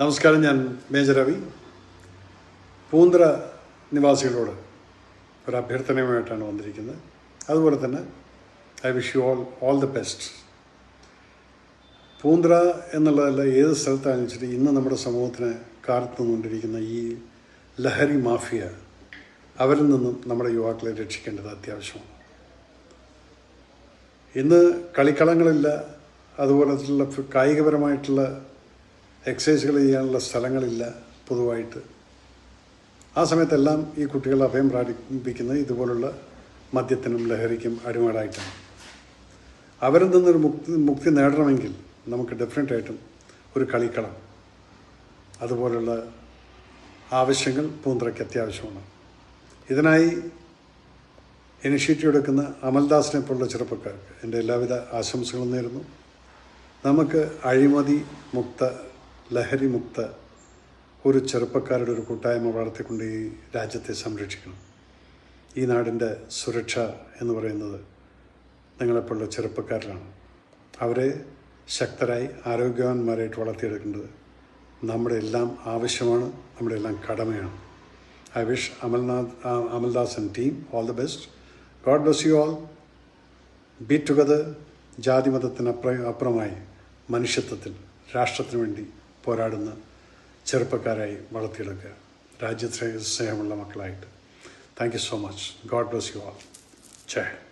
നമസ്കാരം, ഞാൻ മേജർ രവി. പൂന്തറ നിവാസികളോട് ഒരു അഭ്യർത്ഥനയുമായിട്ടാണ് വന്നിരിക്കുന്നത്. അതുപോലെ തന്നെ I wish you all the best. Poonthura എന്നുള്ളതല്ല, ഏത് സ്ഥലത്താണെന്ന് വെച്ചിട്ട് ഇന്ന് നമ്മുടെ സമൂഹത്തിന് കാർത്തുകൊണ്ടിരിക്കുന്ന ഈ ലഹരി മാഫിയ, അവരിൽ നിന്നും നമ്മുടെ യുവാക്കളെ രക്ഷിക്കേണ്ടത് അത്യാവശ്യമാണ്. ഇന്ന് കളിക്കളങ്ങളില്ല, അതുപോലത്തുള്ള കായികപരമായിട്ടുള്ള എക്സസൈസുകൾ ചെയ്യാനുള്ള സ്ഥലങ്ങളില്ല പൊതുവായിട്ട്. ആ സമയത്തെല്ലാം ഈ കുട്ടികൾ അഭയം പ്രാപിക്കുന്നത് ഇതുപോലുള്ള മദ്യത്തിനും ലഹരിക്കും അടിമകളായിട്ടാണ്. അവരിൽ നിന്നൊരു മുക്തി നേടണമെങ്കിൽ നമുക്ക് ഡെഫിനറ്റായിട്ടും ഒരു കളിക്കളം, അതുപോലുള്ള ആവശ്യങ്ങൾ പൂന്തറയ്ക്ക് അത്യാവശ്യമാണ്. ഇതിനായി ഇനിഷ്യേറ്റീവ് എടുക്കുന്ന അമൽദാസിനെ പോലുള്ള ചെറുപ്പക്കാർക്ക് എൻ്റെ എല്ലാവിധ ആശംസകളും നേരുന്നു. നമുക്ക് അഴിമതി മുക്ത, ലഹരി മുക്ത ഒരു ചെറുപ്പക്കാരുടെ ഒരു കൂട്ടായ്മ വളർത്തിക്കൊണ്ട് ഈ രാജ്യത്തെ സംരക്ഷിക്കണം. ഈ നാടിൻ്റെ സുരക്ഷ എന്ന് പറയുന്നത് നിങ്ങളെപ്പോലുള്ള ചെറുപ്പക്കാരിലാണ്. അവരെ ശക്തരായി ആരോഗ്യവാന്മാരായിട്ട് വളർത്തിയെടുക്കേണ്ടത് നമ്മുടെ എല്ലാം ആവശ്യമാണ്, നമ്മുടെ എല്ലാം കടമയാണ്. I wish Amaldas and team all the best. God bless you all. B together. ജാതി മതത്തിന് അപ്പുറമായി മനുഷ്യത്വത്തിൽ, രാഷ്ട്രത്തിന് വേണ്ടി പോരാടുന്ന ചെറുപ്പക്കാരായി വളർത്തിയെടുക്കുക, രാജ്യസ്നേഹമുള്ള മക്കളായിട്ട്. Thank you so much. God bless you all. Jai Hind.